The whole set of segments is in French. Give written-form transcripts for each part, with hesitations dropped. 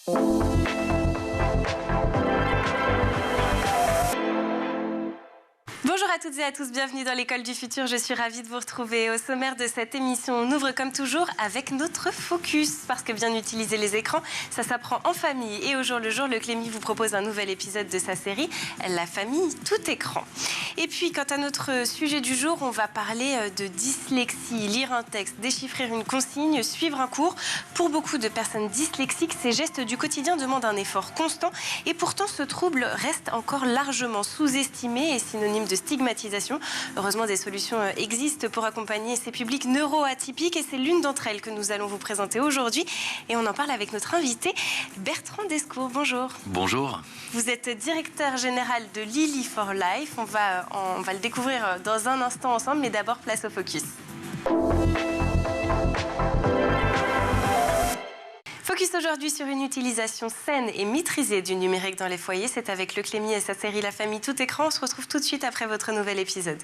Bonjour à toutes et à tous, bienvenue dans l'École du Futur, je suis ravie de vous retrouver. Au sommaire de cette émission, on ouvre comme toujours avec notre focus, parce que bien utiliser les écrans, ça s'apprend en famille. Et au jour le jour, le Clémy vous propose un nouvel épisode de sa série « La famille tout écran ». Et puis, quant à notre sujet du jour, on va parler de dyslexie, lire un texte, déchiffrer une consigne, suivre un cours. Pour beaucoup de personnes dyslexiques, ces gestes du quotidien demandent un effort constant et pourtant ce trouble reste encore largement sous-estimé et synonyme de stigmatisation. Heureusement, des solutions existent pour accompagner ces publics neuroatypiques et c'est l'une d'entre elles que nous allons vous présenter aujourd'hui. Et on en parle avec notre invité, Bertrand Descours. Bonjour. Bonjour. Vous êtes directeur général de Lily for Life. On va le découvrir dans un instant ensemble, mais d'abord, place au focus. Focus aujourd'hui sur une utilisation saine et maîtrisée du numérique dans les foyers. C'est avec le Clémy et sa série La famille tout écran. On se retrouve tout de suite après votre nouvel épisode.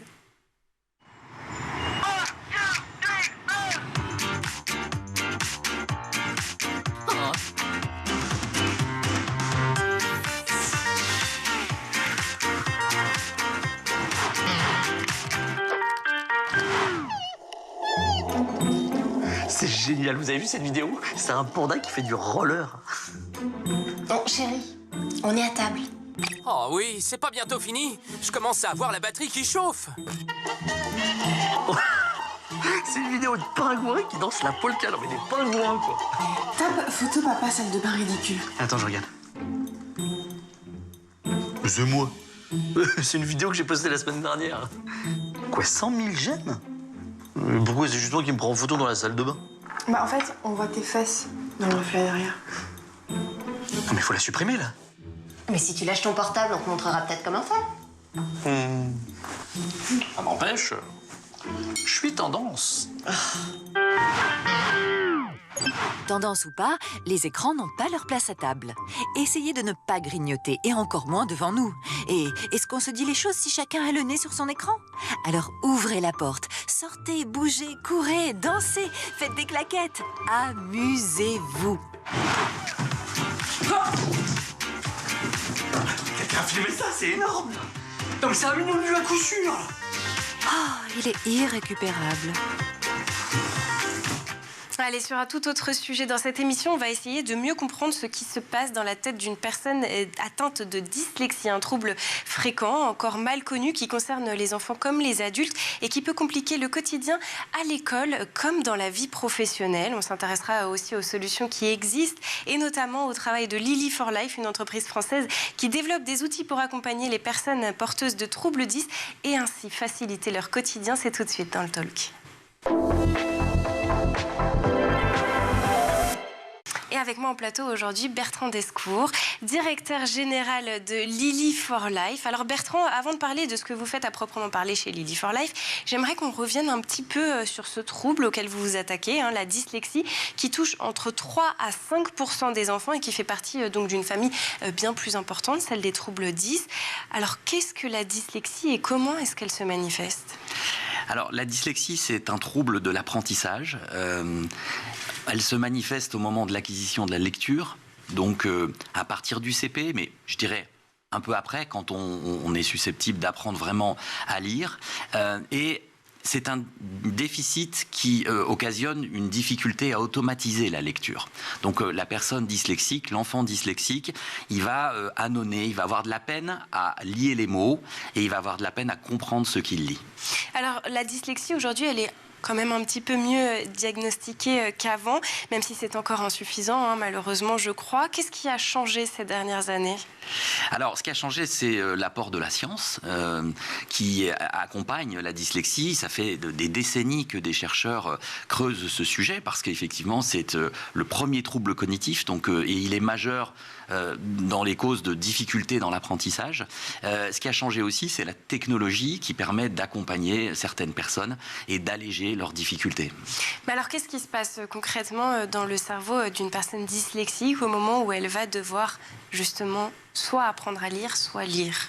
C'est génial, vous avez vu cette vidéo? C'est un panda qui fait du roller. Bon, chérie, on est à table. Oh oui, c'est pas bientôt fini. Je commence à avoir la batterie qui chauffe. C'est une vidéo de pingouins qui dansent la polka. Non mais des pingouins, quoi. Top, photo papa, salle de bain ridicule. Attends, je regarde. C'est moi. C'est une vidéo que j'ai postée la semaine dernière. Quoi, 100 000 j'aime? Pourquoi c'est juste moi qui me prends en photo dans la salle de bain? Bah en fait, on voit tes fesses dans le reflet derrière. Non mais faut la supprimer, là. Mais si tu lâches ton portable, on te montrera peut-être comment faire. Ça m'empêche. Je suis tendance. Tendance ou pas, les écrans n'ont pas leur place à table. Essayez de ne pas grignoter, et encore moins devant nous. Et est-ce qu'on se dit les choses si chacun a le nez sur son écran? Alors ouvrez la porte, sortez, bougez, courez, dansez, faites des claquettes. Amusez-vous. Quelqu'un a filmé ça, c'est énorme. Non mais c'est un million de vues à coup sûr. Oh, il est irrécupérable. Allez, sur un tout autre sujet dans cette émission, on va essayer de mieux comprendre ce qui se passe dans la tête d'une personne atteinte de dyslexie, un trouble fréquent, encore mal connu, qui concerne les enfants comme les adultes et qui peut compliquer le quotidien à l'école comme dans la vie professionnelle. On s'intéressera aussi aux solutions qui existent et notamment au travail de Lily for Life, une entreprise française qui développe des outils pour accompagner les personnes porteuses de troubles dys et ainsi faciliter leur quotidien. C'est tout de suite dans le talk. Et avec moi en plateau aujourd'hui, Bertrand Descours, directeur général de Lily for Life. Alors Bertrand, avant de parler de ce que vous faites à proprement parler chez Lily for Life, j'aimerais qu'on revienne un petit peu sur ce trouble auquel vous vous attaquez, la dyslexie, qui touche entre 3 à 5% des enfants et qui fait partie donc d'une famille bien plus importante, celle des troubles dys. Alors qu'est-ce que la dyslexie et comment est-ce qu'elle se manifeste ? Alors, la dyslexie, c'est un trouble de l'apprentissage. Elle se manifeste au moment de l'acquisition de la lecture, donc à partir du CP, mais je dirais un peu après, quand on est susceptible d'apprendre vraiment à lire. Et c'est un déficit qui occasionne une difficulté à automatiser la lecture. Donc la personne dyslexique, l'enfant dyslexique, il va ânonner, il va avoir de la peine à lier les mots et il va avoir de la peine à comprendre ce qu'il lit. Alors la dyslexie aujourd'hui, elle est quand même un petit peu mieux diagnostiquée qu'avant, même si c'est encore insuffisant, malheureusement, je crois. Qu'est-ce qui a changé ces dernières années ? Alors, ce qui a changé, c'est l'apport de la science qui accompagne la dyslexie. Ça fait des décennies que des chercheurs creusent ce sujet parce qu'effectivement, c'est le premier trouble cognitif, donc, et il est majeur dans les causes de difficultés dans l'apprentissage. Ce qui a changé aussi, c'est la technologie qui permet d'accompagner certaines personnes et d'alléger leurs difficultés. Mais alors, qu'est-ce qui se passe concrètement dans le cerveau d'une personne dyslexique au moment où elle va devoir justement soit apprendre à lire, soit lire ?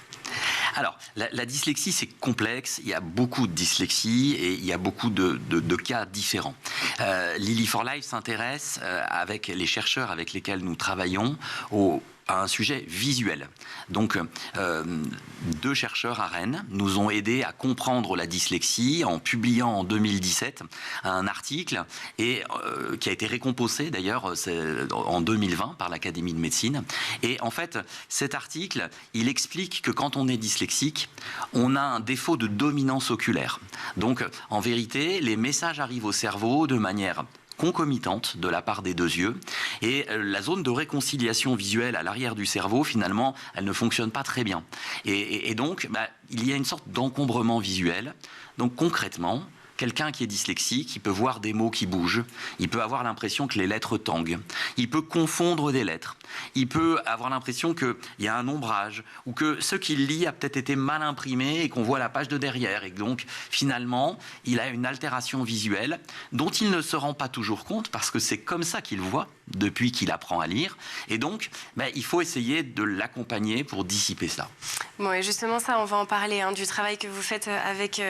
Alors, la dyslexie, c'est complexe. Il y a beaucoup de dyslexie et il y a beaucoup de cas différents. Lily for Life s'intéresse, avec les chercheurs avec lesquels nous travaillons, à un sujet visuel. Donc, 2 chercheurs à Rennes nous ont aidés à comprendre la dyslexie en publiant en 2017 un article qui a été récompensé d'ailleurs en 2020 par l'Académie de médecine. Et en fait, cet article, il explique que quand on est dyslexique, on a un défaut de dominance oculaire. Donc, en vérité, les messages arrivent au cerveau de manière concomitante de la part des 2 yeux, et la zone de réconciliation visuelle à l'arrière du cerveau, finalement, elle ne fonctionne pas très bien. Et donc, il y a une sorte d'encombrement visuel. Donc concrètement, quelqu'un qui est dyslexique, il peut voir des mots qui bougent, il peut avoir l'impression que les lettres tanguent, il peut confondre des lettres, il peut avoir l'impression qu'il y a un ombrage, ou que ce qu'il lit a peut-être été mal imprimé et qu'on voit la page de derrière, et que donc finalement il a une altération visuelle dont il ne se rend pas toujours compte, parce que c'est comme ça qu'il voit depuis qu'il apprend à lire, et donc il faut essayer de l'accompagner pour dissiper ça. Bon, et justement ça, on va en parler, du travail que vous faites avec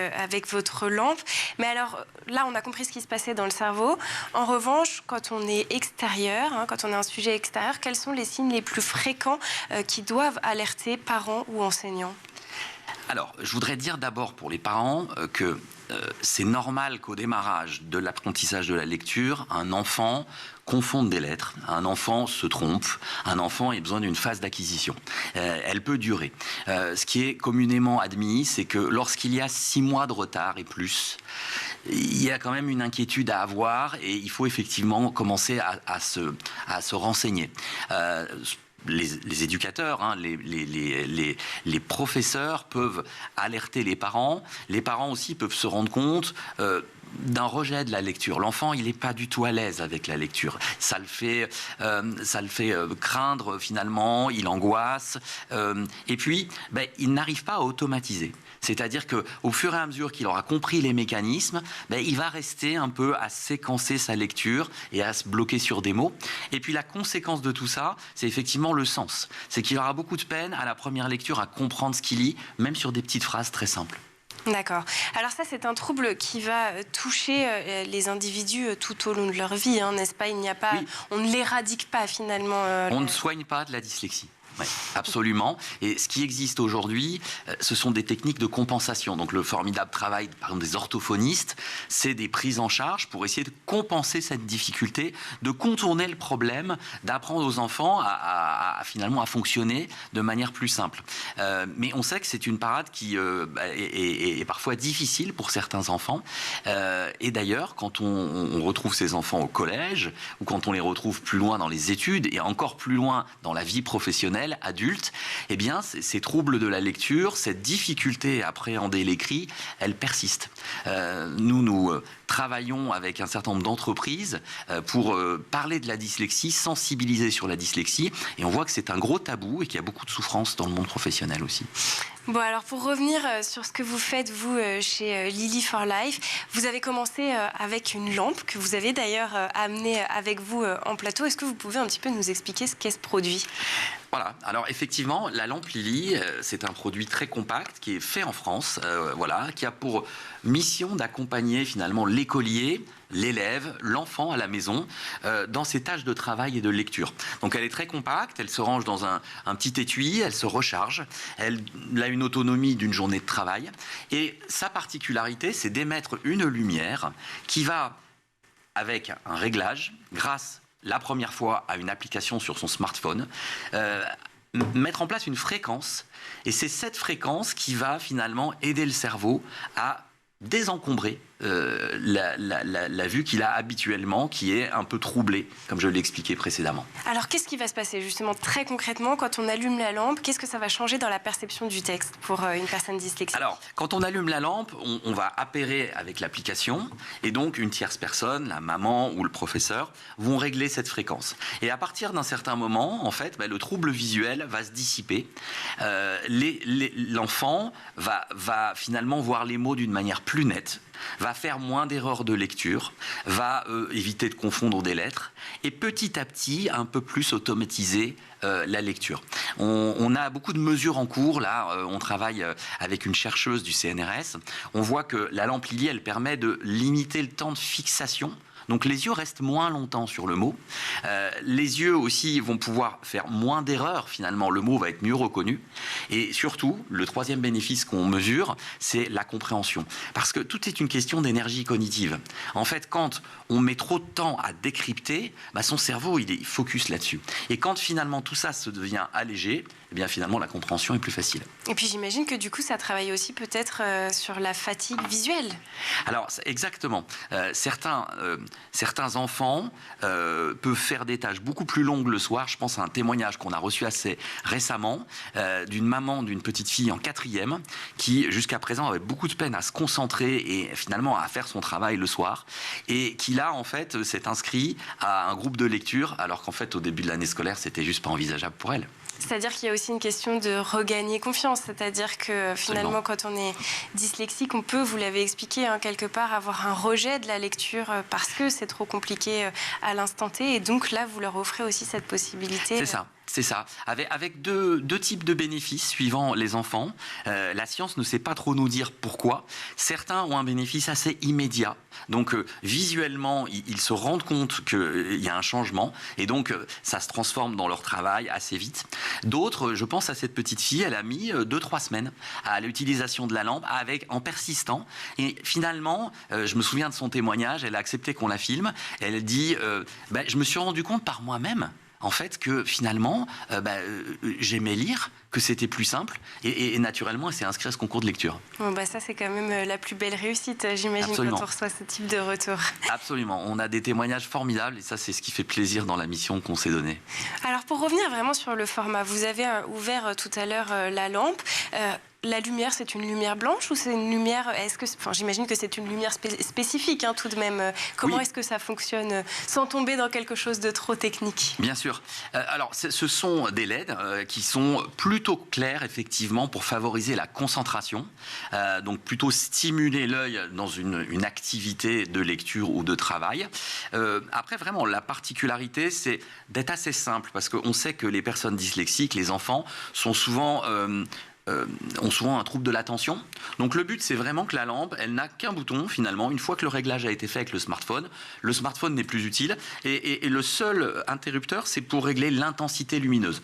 votre lampe. Mais alors, là, on a compris ce qui se passait dans le cerveau. En revanche, quand on est extérieur, quand on a un sujet extérieur, quels sont les signes les plus fréquents qui doivent alerter parents ou enseignants ? Alors, je voudrais dire d'abord pour les parents que c'est normal qu'au démarrage de l'apprentissage de la lecture, un enfant confonde des lettres, un enfant se trompe, un enfant ait besoin d'une phase d'acquisition. Elle peut durer. Ce qui est communément admis, c'est que lorsqu'il y a 6 mois de retard et plus, il y a quand même une inquiétude à avoir, et il faut effectivement commencer à se renseigner. Les éducateurs, les professeurs peuvent alerter les parents. Les parents aussi peuvent se rendre compte d'un rejet de la lecture. L'enfant, il n'est pas du tout à l'aise avec la lecture. Ça le fait craindre finalement, il angoisse. Et puis, il n'arrive pas à automatiser. C'est-à-dire qu'au fur et à mesure qu'il aura compris les mécanismes, il va rester un peu à séquencer sa lecture et à se bloquer sur des mots. Et puis la conséquence de tout ça, c'est effectivement le sens. C'est qu'il aura beaucoup de peine à la première lecture à comprendre ce qu'il lit, même sur des petites phrases très simples. D'accord. Alors ça, c'est un trouble qui va toucher les individus tout au long de leur vie, n'est-ce pas ? Oui. On ne l'éradique pas finalement. On ne soigne pas de la dyslexie. Oui, absolument. Et ce qui existe aujourd'hui, ce sont des techniques de compensation. Donc le formidable travail, par exemple, des orthophonistes, c'est des prises en charge pour essayer de compenser cette difficulté, de contourner le problème, d'apprendre aux enfants finalement à fonctionner de manière plus simple. Mais on sait que c'est une parade qui est parfois difficile pour certains enfants. Et d'ailleurs, quand on retrouve ces enfants au collège, ou quand on les retrouve plus loin dans les études, et encore plus loin dans la vie professionnelle, adulte, eh bien, ces troubles de la lecture, cette difficulté à appréhender l'écrit, elle persiste. Nous travaillons avec un certain nombre d'entreprises pour parler de la dyslexie, sensibiliser sur la dyslexie, et on voit que c'est un gros tabou et qu'il y a beaucoup de souffrance dans le monde professionnel aussi. Bon, alors pour revenir sur ce que vous faites, vous, chez Lily for Life, vous avez commencé avec une lampe que vous avez d'ailleurs amenée avec vous en plateau. Est-ce que vous pouvez un petit peu nous expliquer ce qu'est ce produit ? Voilà, alors effectivement, la lampe Lily, c'est un produit très compact qui est fait en France, qui a pour mission d'accompagner finalement l'écolier, l'élève, l'enfant à la maison dans ses tâches de travail et de lecture. Donc elle est très compacte, elle se range dans un petit étui, elle se recharge, elle a une autonomie d'une journée de travail, et sa particularité, c'est d'émettre une lumière qui va, avec un réglage, grâce la première fois à une application sur son smartphone, mettre en place une fréquence, et c'est cette fréquence qui va finalement aider le cerveau à désencombrer la vue qu'il a habituellement, qui est un peu troublée, comme je l'ai expliqué précédemment. Alors, qu'est-ce qui va se passer, justement, très concrètement, quand on allume la lampe ? Qu'est-ce que ça va changer dans la perception du texte pour une personne dyslexique ? Alors, quand on allume la lampe, on va appairer avec l'application, et donc une tierce personne, la maman ou le professeur, vont régler cette fréquence. Et à partir d'un certain moment, en fait, le trouble visuel va se dissiper. L'enfant va finalement voir les mots d'une manière plus nette. va faire moins d'erreurs de lecture, va éviter de confondre des lettres, et petit à petit, un peu plus automatiser la lecture. On a beaucoup de mesures en cours, là, on travaille avec une chercheuse du CNRS, on voit que la lampe Lily, elle permet de limiter le temps de fixation. Donc les yeux restent moins longtemps sur le mot. Les yeux aussi vont pouvoir faire moins d'erreurs, finalement, le mot va être mieux reconnu. Et surtout, le troisième bénéfice qu'on mesure, c'est la compréhension. Parce que tout est une question d'énergie cognitive. En fait, quand on met trop de temps à décrypter, son cerveau, il est focus là-dessus. Et quand finalement tout ça se devient allégé, eh bien finalement la compréhension est plus facile. Et puis j'imagine que du coup ça travaille aussi peut-être sur la fatigue visuelle. Alors exactement. Certains enfants peuvent faire des tâches beaucoup plus longues le soir. Je pense à un témoignage qu'on a reçu assez récemment d'une maman d'une petite fille en 4e qui jusqu'à présent avait beaucoup de peine à se concentrer et finalement à faire son travail le soir et qui là en fait s'est inscrit à un groupe de lecture alors qu'en fait au début de l'année scolaire c'était juste pas envisageable pour elle. C'est-à-dire qu'il y a aussi une question de regagner confiance. C'est-à-dire que finalement, quand on est dyslexique, on peut, vous l'avez expliqué, quelque part, avoir un rejet de la lecture parce que c'est trop compliqué à l'instant T. Et donc là, vous leur offrez aussi cette possibilité. C'est ça. C'est ça, avec deux types de bénéfices suivant les enfants. La science ne sait pas trop nous dire pourquoi. Certains ont un bénéfice assez immédiat. Donc visuellement, ils se rendent compte qu'il y a un changement et donc ça se transforme dans leur travail assez vite. D'autres, je pense à cette petite fille, elle a mis 2-3 semaines à l'utilisation de la lampe en persistant. Et finalement, je me souviens de son témoignage, elle a accepté qu'on la filme. Elle dit je me suis rendu compte par moi-même en fait que finalement j'aimais lire, que c'était plus simple et naturellement elle s'est inscrite à ce concours de lecture. Bon, ça c'est quand même la plus belle réussite, j'imagine. Absolument. Quand on reçoit ce type de retour. Absolument, on a des témoignages formidables et ça c'est ce qui fait plaisir dans la mission qu'on s'est donnée. Alors pour revenir vraiment sur le format, vous avez ouvert tout à l'heure la lampe. La lumière, c'est une lumière blanche ou c'est une lumière... j'imagine que c'est une lumière spécifique tout de même. Comment est-ce que ça fonctionne sans tomber dans quelque chose de trop technique? Bien sûr. Alors, ce sont des LED qui sont plutôt clairs, effectivement, pour favoriser la concentration. Donc, plutôt stimuler l'œil dans une activité de lecture ou de travail. Après, vraiment, la particularité, c'est d'être assez simple parce qu'on sait que les personnes dyslexiques, les enfants, sont souvent... ont souvent un trouble de l'attention. Donc le but, c'est vraiment que la lampe, elle n'a qu'un bouton, finalement. Une fois que le réglage a été fait avec le smartphone n'est plus utile. Et le seul interrupteur, c'est pour régler l'intensité lumineuse.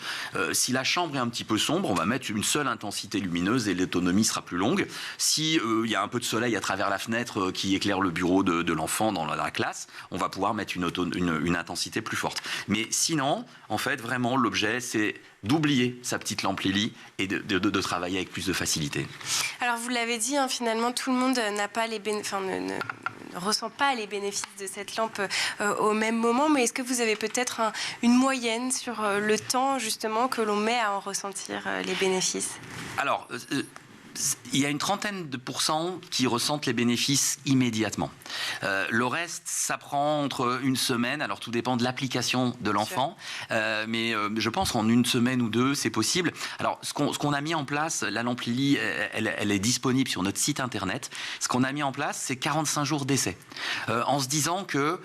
Si la chambre est un petit peu sombre, on va mettre une seule intensité lumineuse et l'autonomie sera plus longue. Si il y a un peu de soleil à travers la fenêtre qui éclaire le bureau de l'enfant dans la classe, on va pouvoir mettre une intensité plus forte. Mais sinon, en fait, vraiment, l'objet, c'est d'oublier sa petite lampe Lily et de travailler avec plus de facilité. Alors vous l'avez dit, finalement tout le monde n'a pas ne ressent pas les bénéfices de cette lampe au même moment, mais est-ce que vous avez peut-être une moyenne sur le temps justement que l'on met à en ressentir les bénéfices? Alors, il y a une trentaine de % qui ressentent les bénéfices immédiatement. Le reste, ça prend entre une semaine, alors tout dépend de l'application de l'enfant, mais je pense qu'en une semaine ou deux, c'est possible. Alors, ce qu'on a mis en place, la lampe Lily, elle est disponible sur notre site internet. Ce qu'on a mis en place, c'est 45 jours d'essai. En se disant que,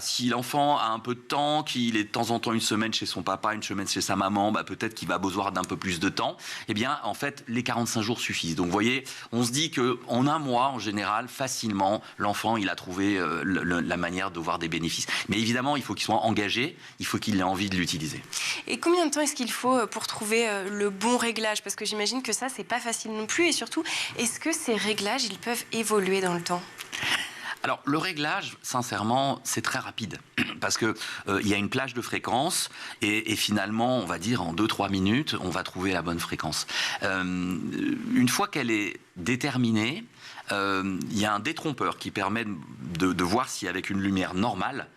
si l'enfant a un peu de temps, qu'il est de temps en temps une semaine chez son papa, une semaine chez sa maman, peut-être qu'il va besoin d'un peu plus de temps, eh bien, en fait, les 45 jours suffisent. Donc, vous voyez, on se dit qu'en un mois, en général, facilement, l'enfant, il a trouvé la manière de voir des bénéfices. Mais évidemment, il faut qu'il soit engagé, il faut qu'il ait envie de l'utiliser. Et combien de temps est-ce qu'il faut pour trouver le bon réglage? Parce que j'imagine que ça, c'est pas facile non plus. Et surtout, est-ce que ces réglages, ils peuvent évoluer dans le temps? Alors, le réglage, sincèrement, c'est très rapide parce que il y a une plage de fréquences et finalement, on va dire en 2-3 minutes, on va trouver la bonne fréquence. Une fois qu'elle est déterminée, il y a un détrompeur qui permet de voir si avec une lumière normale,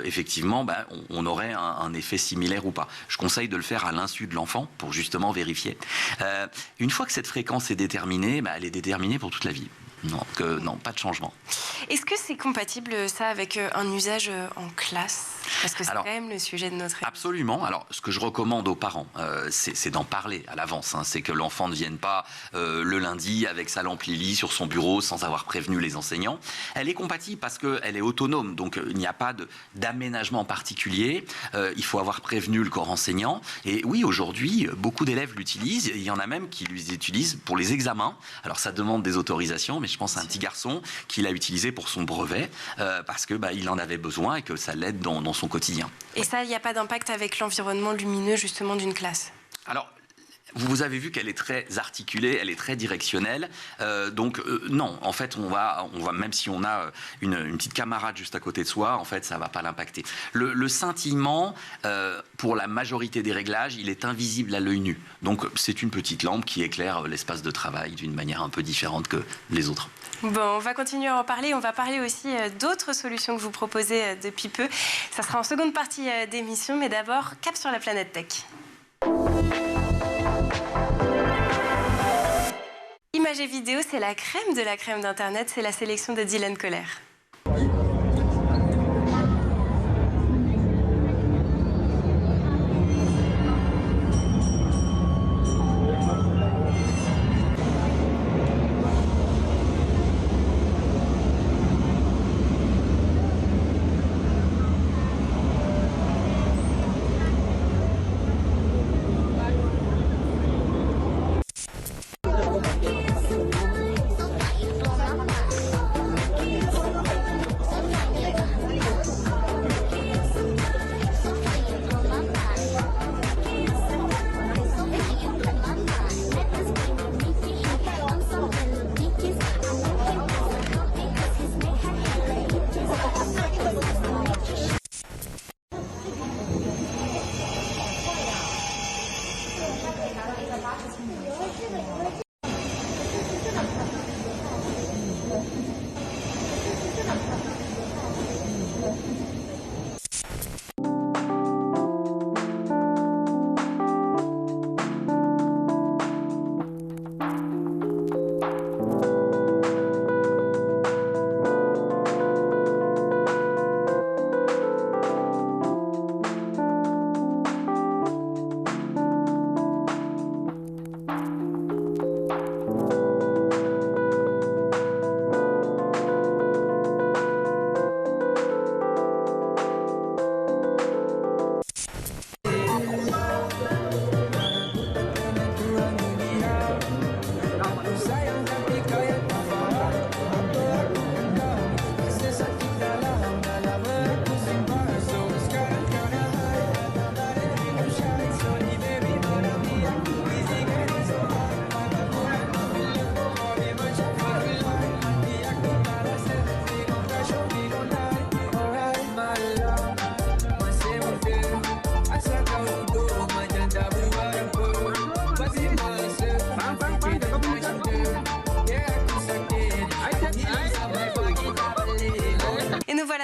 effectivement, on aurait un effet similaire ou pas. Je conseille de le faire à l'insu de l'enfant pour justement vérifier. Une fois que cette fréquence est déterminée, elle est déterminée pour toute la vie. Non, pas de changement. Est-ce que c'est compatible ça avec un usage en classe? Parce que c'est quand même le sujet de notre émission. Absolument. Alors, ce que je recommande aux parents, c'est d'en parler à l'avance. C'est que l'enfant ne vienne pas le lundi avec sa lampe Lily sur son bureau sans avoir prévenu les enseignants. Elle est compatible parce qu'elle est autonome, donc il n'y a pas d'aménagement particulier. Il faut avoir prévenu le corps enseignant. Et oui, aujourd'hui, beaucoup d'élèves l'utilisent. Il y en a même qui l'utilisent pour les examens. Alors, ça demande des autorisations, mais je pense à un petit garçon qui l'a utilisé pour son brevet parce que il en avait besoin et que ça l'aide dans son quotidien. Et ça, il n'y a pas d'impact avec l'environnement lumineux justement d'une classe? Alors, vous avez vu qu'elle est très articulée, elle est très directionnelle. Non, en fait, on va même si on a une petite camarade juste à côté de soi, en fait, ça ne va pas l'impacter. Le scintillement, pour la majorité des réglages, il est invisible à l'œil nu. Donc, c'est une petite lampe qui éclaire l'espace de travail d'une manière un peu différente que les autres. Bon, on va continuer à en parler. On va parler aussi d'autres solutions que vous proposez depuis peu. Ça sera en seconde partie d'émission, mais d'abord, cap sur la planète tech. Images et vidéos, c'est la crème de la crème d'Internet. C'est la sélection de Dylan Kohler.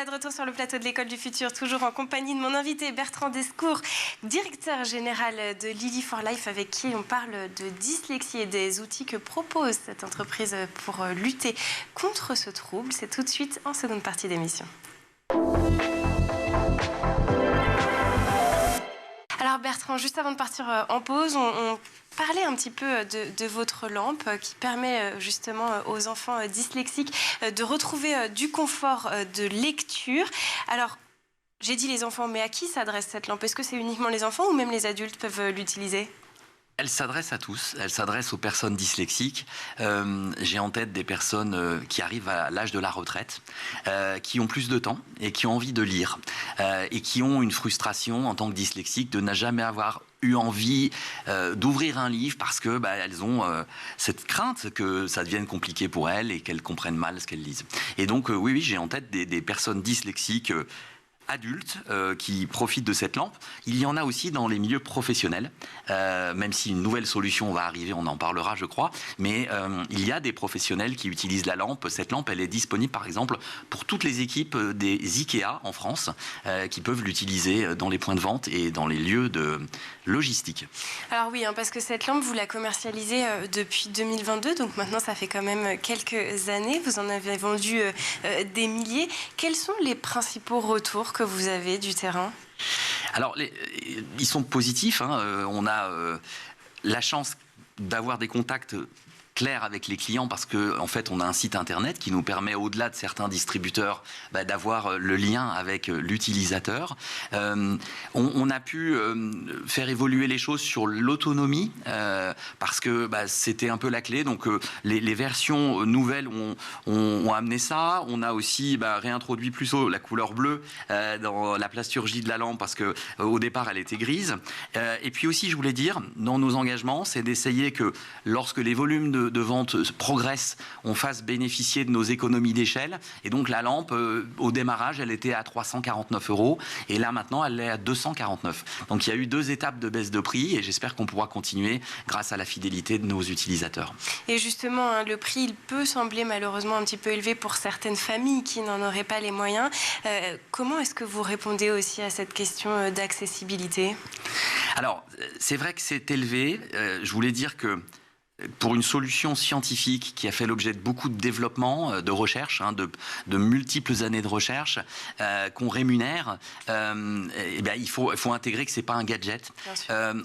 De retour sur le plateau de l'École du Futur, toujours en compagnie de mon invité Bertrand Descours, directeur général de Lily for Life, avec qui on parle de dyslexie et des outils que propose cette entreprise pour lutter contre ce trouble. C'est tout de suite en seconde partie d'émission. Alors Bertrand, juste avant de partir en pause, on parlait un petit peu de votre lampe qui permet justement aux enfants dyslexiques de retrouver du confort de lecture. Alors, j'ai dit les enfants, mais à qui s'adresse cette lampe? Est-ce que c'est uniquement les enfants ou même les adultes peuvent l'utiliser? Elle s'adresse à tous, elle s'adresse aux personnes dyslexiques. J'ai en tête des personnes qui arrivent à l'âge de la retraite, qui ont plus de temps et qui ont envie de lire, et qui ont une frustration en tant que dyslexique de ne jamais avoir eu envie d'ouvrir un livre parce que elles ont cette crainte que ça devienne compliqué pour elles et qu'elles comprennent mal ce qu'elles lisent. Et donc oui, j'ai en tête des personnes dyslexiques adultes qui profitent de cette lampe. Il y en a aussi dans les milieux professionnels, même si une nouvelle solution va arriver, on en parlera je crois, mais il y a des professionnels qui utilisent la lampe. Cette lampe, elle est disponible par exemple pour toutes les équipes des IKEA en France qui peuvent l'utiliser dans les points de vente et dans les lieux de logistique. Alors oui, parce que cette lampe, vous la commercialisez depuis 2022, donc maintenant ça fait quand même quelques années. Vous en avez vendu des milliers. Quels sont les principaux retours que vous avez du terrain ? Alors, ils sont positifs. On a la chance d'avoir des contacts clair avec les clients parce qu'en fait on a un site internet qui nous permet au-delà de certains distributeurs d'avoir le lien avec l'utilisateur. On a pu faire évoluer les choses sur l'autonomie parce que c'était un peu la clé, donc les versions nouvelles ont amené ça. On a aussi réintroduit plus tôt la couleur bleue dans la plasturgie de la lampe parce que au départ elle était grise. Et puis aussi je voulais dire, dans nos engagements, c'est d'essayer que lorsque les volumes de vente progressent, on fasse bénéficier de nos économies d'échelle. Et donc la lampe, au démarrage, elle était à 349 € et là maintenant elle est à 249. Donc il y a eu 2 étapes de baisse de prix et j'espère qu'on pourra continuer grâce à la fidélité de nos utilisateurs. Et justement, le prix, il peut sembler malheureusement un petit peu élevé pour certaines familles qui n'en auraient pas les moyens. Comment est-ce que vous répondez aussi à cette question d'accessibilité ? Alors, c'est vrai que c'est élevé. Je voulais dire que pour une solution scientifique qui a fait l'objet de beaucoup de développement, de recherche, de multiples années de recherche, qu'on rémunère, il faut intégrer que ce n'est pas un gadget.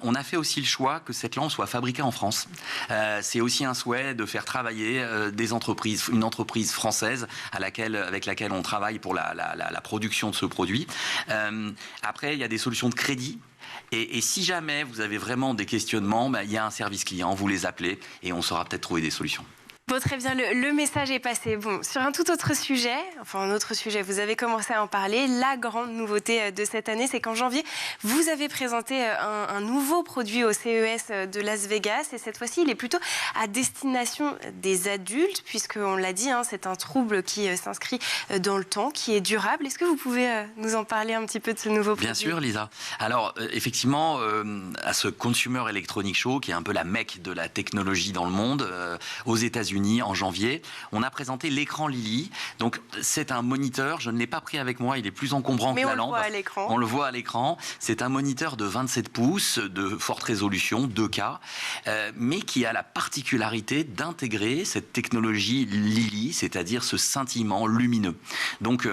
On a fait aussi le choix que cette lampe soit fabriquée en France. C'est aussi un souhait de faire travailler des entreprises, une entreprise française avec laquelle on travaille pour la production de ce produit. Après, il y a des solutions de crédit. Et si jamais vous avez vraiment des questionnements, il y a un service client, vous les appelez et on saura peut-être trouver des solutions. Bon, très bien, le message est passé. Bon, sur un tout autre sujet, vous avez commencé à en parler. La grande nouveauté de cette année, c'est qu'en janvier, vous avez présenté un nouveau produit au CES de Las Vegas. Et cette fois-ci, il est plutôt à destination des adultes, puisqu'on l'a dit, c'est un trouble qui s'inscrit dans le temps, qui est durable. Est-ce que vous pouvez nous en parler un petit peu de ce nouveau produit ? Bien sûr, Lisa. Alors, effectivement, à ce Consumer Electronics Show, qui est un peu la mecque de la technologie dans le monde, aux États-Unis, en janvier, on a présenté l'écran Lily. Donc c'est un moniteur, je ne l'ai pas pris avec moi, il est plus encombrant que la lampe. On le voit à l'écran. C'est un moniteur de 27 pouces de forte résolution, 2K, mais qui a la particularité d'intégrer cette technologie Lily, c'est-à-dire ce scintillement lumineux. Donc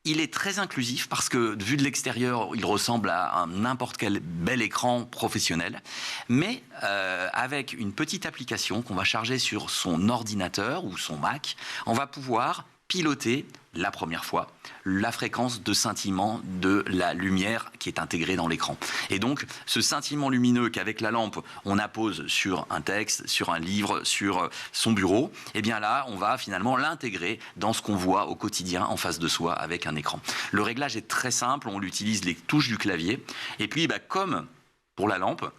il est très inclusif parce que, vu de l'extérieur, il ressemble à n'importe quel bel écran professionnel, mais avec une petite application qu'on va charger sur son ordinateur ou son Mac, on va pouvoir piloter la première fois la fréquence de scintillement de la lumière qui est intégrée dans l'écran. Et donc, ce scintillement lumineux qu'avec la lampe, on appose sur un texte, sur un livre, sur son bureau, et bien là, on va finalement l'intégrer dans ce qu'on voit au quotidien en face de soi avec un écran. Le réglage est très simple, on utilise les touches du clavier, et puis comme pour la lampe,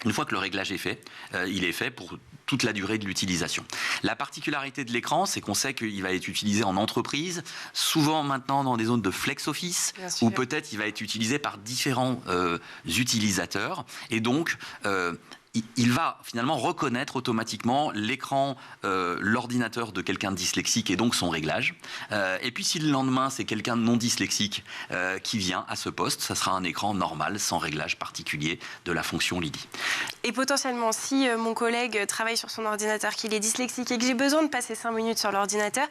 une fois que le réglage est fait, il est fait pour toute la durée de l'utilisation. La particularité de l'écran, c'est qu'on sait qu'il va être utilisé en entreprise, souvent maintenant dans des zones de flex office, ou peut-être il va être utilisé par différents utilisateurs. Et donc, il va finalement reconnaître automatiquement l'écran, l'ordinateur de quelqu'un de dyslexique et donc son réglage. Et puis si le lendemain c'est quelqu'un de non dyslexique qui vient à ce poste, ça sera un écran normal sans réglage particulier de la fonction Lily. Et potentiellement, si mon collègue travaille sur son ordinateur, qu'il est dyslexique et que j'ai besoin de passer 5 minutes sur l'ordinateur,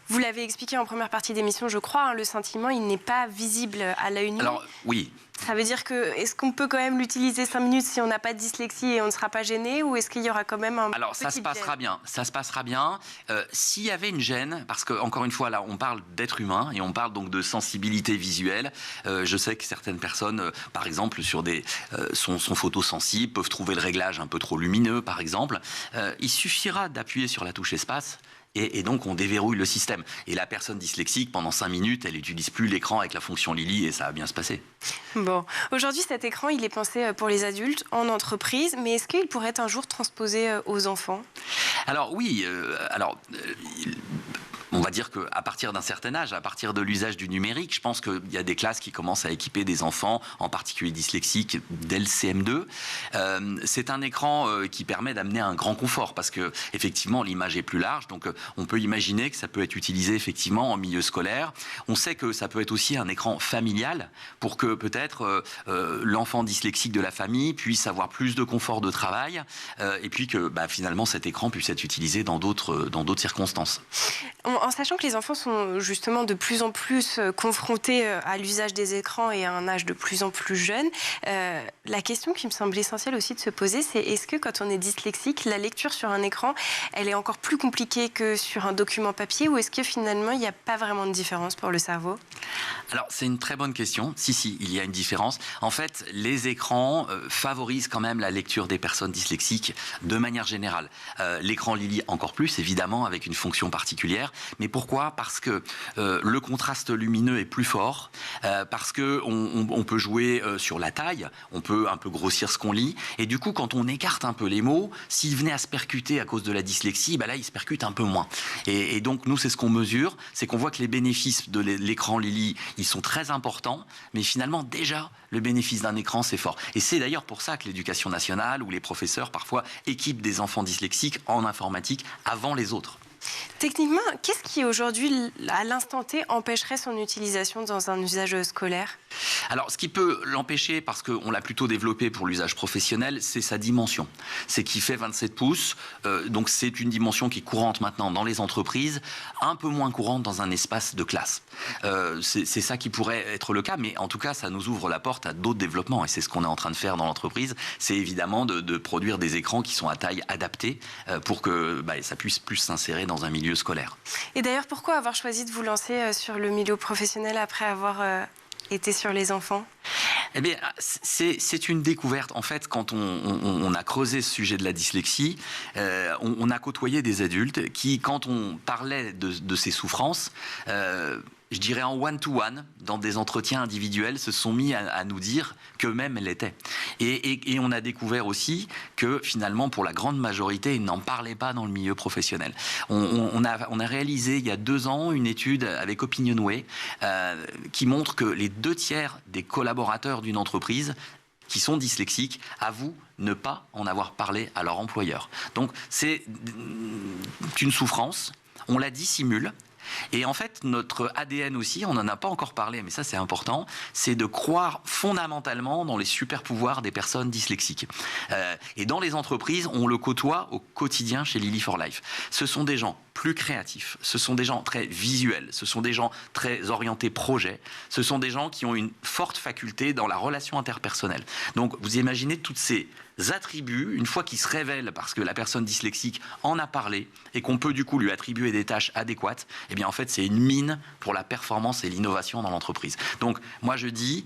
vous l'avez expliqué en première partie d'émission, je crois, le scintillement, il n'est pas visible à l'œil nu. Alors oui. Ça veut dire est-ce qu'on peut quand même l'utiliser 5 minutes si on n'a pas de dyslexie et on ne sera pas gêné, ou est-ce qu'il y aura quand même un petit Alors ça se passera bien, ça se passera bien. S'il y avait une gêne, parce que encore une fois là on parle d'être humain et on parle donc de sensibilité visuelle, je sais que certaines personnes, par exemple sur sont photosensibles, peuvent trouver le réglage un peu trop lumineux par exemple. Il suffira d'appuyer sur la touche espace. Et donc, on déverrouille le système. Et la personne dyslexique, pendant 5 minutes, elle n'utilise plus l'écran avec la fonction Lily et ça va bien se passer. Bon. Aujourd'hui, cet écran, il est pensé pour les adultes, en entreprise, mais est-ce qu'il pourrait être un jour transposé aux enfants ? Alors oui, On va dire qu'à partir d'un certain âge, à partir de l'usage du numérique, je pense qu'il y a des classes qui commencent à équiper des enfants, en particulier dyslexiques, dès le CM2. C'est un écran qui permet d'amener un grand confort parce que effectivement l'image est plus large, donc on peut imaginer que ça peut être utilisé effectivement en milieu scolaire. On sait que ça peut être aussi un écran familial pour que peut-être l'enfant dyslexique de la famille puisse avoir plus de confort de travail et puis que finalement cet écran puisse être utilisé dans d'autres circonstances. En sachant que les enfants sont justement de plus en plus confrontés à l'usage des écrans et à un âge de plus en plus jeune, la question qui me semble essentielle aussi de se poser, c'est est-ce que quand on est dyslexique, la lecture sur un écran, elle est encore plus compliquée que sur un document papier ou est-ce que finalement il n'y a pas vraiment de différence pour le cerveau? Alors c'est une très bonne question. Si, il y a une différence. En fait, les écrans favorisent quand même la lecture des personnes dyslexiques de manière générale. L'écran Lily encore plus, évidemment, avec une fonction particulière. Mais pourquoi? Parce que le contraste lumineux est plus fort, parce qu'on peut jouer sur la taille, on peut un peu grossir ce qu'on lit, et du coup, quand on écarte un peu les mots, s'ils venaient à se percuter à cause de la dyslexie, là, ils se percutent un peu moins. Et donc, nous, c'est ce qu'on mesure, c'est qu'on voit que les bénéfices de l'écran Lily, ils sont très importants, mais finalement, déjà, le bénéfice d'un écran, c'est fort. Et c'est d'ailleurs pour ça que l'éducation nationale ou les professeurs, parfois, équipent des enfants dyslexiques en informatique avant les autres. Techniquement, qu'est-ce qui aujourd'hui, à l'instant T, empêcherait son utilisation dans un usage scolaire? Alors, ce qui peut l'empêcher, parce qu'on l'a plutôt développé pour l'usage professionnel, c'est sa dimension. C'est qu'il fait 27 pouces, donc c'est une dimension qui est courante maintenant dans les entreprises, un peu moins courante dans un espace de classe. C'est ça qui pourrait être le cas, mais en tout cas, ça nous ouvre la porte à d'autres développements, et c'est ce qu'on est en train de faire dans l'entreprise, c'est évidemment de produire des écrans qui sont à taille adaptée pour que ça puisse plus s'insérer dans un milieu scolaire. Et d'ailleurs, pourquoi avoir choisi de vous lancer sur le milieu professionnel après avoir été sur les enfants? Eh bien, c'est une découverte. En fait, quand on a creusé ce sujet de la dyslexie, on a côtoyé des adultes qui, quand on parlait de ces souffrances, je dirais en one-to-one, dans des entretiens individuels, se sont mis à nous dire qu'eux-mêmes l'étaient. Et on a découvert aussi que finalement, pour la grande majorité, ils n'en parlaient pas dans le milieu professionnel. On a réalisé il y a 2 ans une étude avec Opinionway qui montre que les 2/3 des collaborateurs d'une entreprise qui sont dyslexiques avouent ne pas en avoir parlé à leur employeur. Donc c'est une souffrance, on la dissimule. Et en fait, notre ADN aussi, on n'en a pas encore parlé, mais ça c'est important, c'est de croire fondamentalement dans les super pouvoirs des personnes dyslexiques. Et dans les entreprises, on le côtoie au quotidien chez Lily for Life. Ce sont des gens plus créatifs, ce sont des gens très visuels, ce sont des gens très orientés projet, ce sont des gens qui ont une forte faculté dans la relation interpersonnelle. Donc vous imaginez toutes ces attributs, une fois qu'ils se révèlent parce que la personne dyslexique en a parlé et qu'on peut du coup lui attribuer des tâches adéquates, eh bien en fait c'est une mine pour la performance et l'innovation dans l'entreprise. Donc moi je dis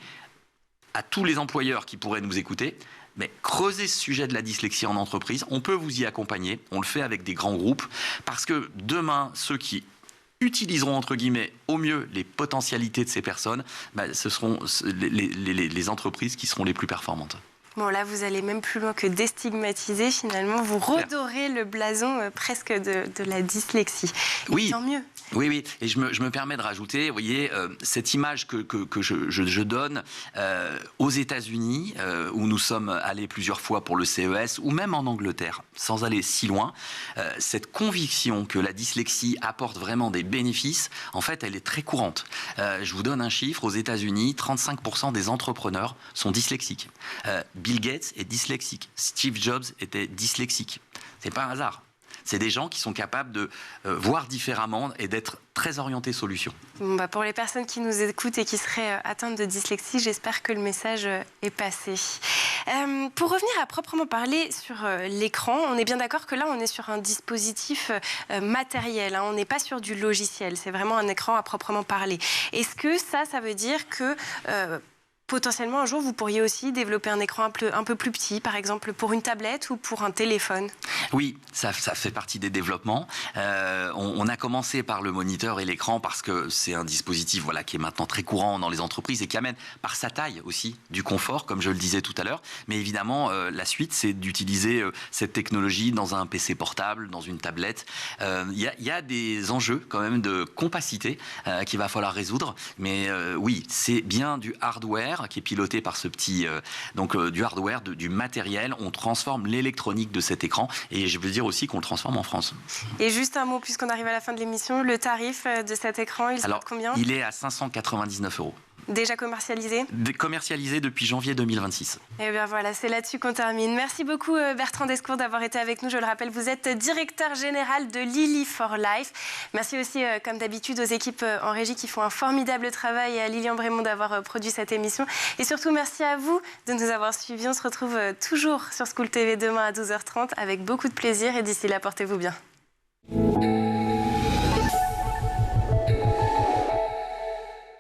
à tous les employeurs qui pourraient nous écouter, mais creusez ce sujet de la dyslexie en entreprise, on peut vous y accompagner, on le fait avec des grands groupes, parce que demain ceux qui utiliseront entre guillemets au mieux les potentialités de ces personnes, ce seront les entreprises qui seront les plus performantes. Bon, là, vous allez même plus loin que déstigmatiser, finalement. Vous redorez le blason presque de la dyslexie. Et oui. Tant mieux. Oui, et je me permets de rajouter, vous voyez, cette image que je donne aux États-Unis, où nous sommes allés plusieurs fois pour le CES, ou même en Angleterre, sans aller si loin, cette conviction que la dyslexie apporte vraiment des bénéfices, en fait, elle est très courante. Je vous donne un chiffre, aux États-Unis, 35% des entrepreneurs sont dyslexiques. Bill Gates est dyslexique, Steve Jobs était dyslexique. C'est pas un hasard. C'est des gens qui sont capables de voir différemment et d'être très orientés solutions. Bon, pour les personnes qui nous écoutent et qui seraient atteintes de dyslexie, j'espère que le message est passé. Pour revenir à proprement parler sur l'écran, on est bien d'accord que là, on est sur un dispositif matériel, hein, on n'est pas sur du logiciel, c'est vraiment un écran à proprement parler. Est-ce que ça veut dire que Potentiellement, un jour, vous pourriez aussi développer un écran un peu plus petit, par exemple pour une tablette ou pour un téléphone. Oui, ça fait partie des développements. On a commencé par le moniteur et l'écran parce que c'est un dispositif qui est maintenant très courant dans les entreprises et qui amène par sa taille aussi du confort, comme je le disais tout à l'heure. Mais évidemment, la suite, c'est d'utiliser cette technologie dans un PC portable, dans une tablette. Il y a des enjeux quand même de compacité qu'il va falloir résoudre. Mais oui, c'est bien du hardware qui est piloté par ce petit... du hardware, du matériel. On transforme l'électronique de cet écran et je veux dire aussi qu'on le transforme en France. Et juste un mot, puisqu'on arrive à la fin de l'émission, le tarif de cet écran, il coûte combien ? Il est à 599 €. Déjà commercialisé ? Commercialisé depuis janvier 2026. Et bien voilà, c'est là-dessus qu'on termine. Merci beaucoup Bertrand Descours d'avoir été avec nous. Je le rappelle, vous êtes directeur général de Lily for Life. Merci aussi, comme d'habitude, aux équipes en régie qui font un formidable travail et à Lilian Brémond d'avoir produit cette émission. Et surtout, merci à vous de nous avoir suivis. On se retrouve toujours sur School TV demain à 12h30 avec beaucoup de plaisir et d'ici là, portez-vous bien.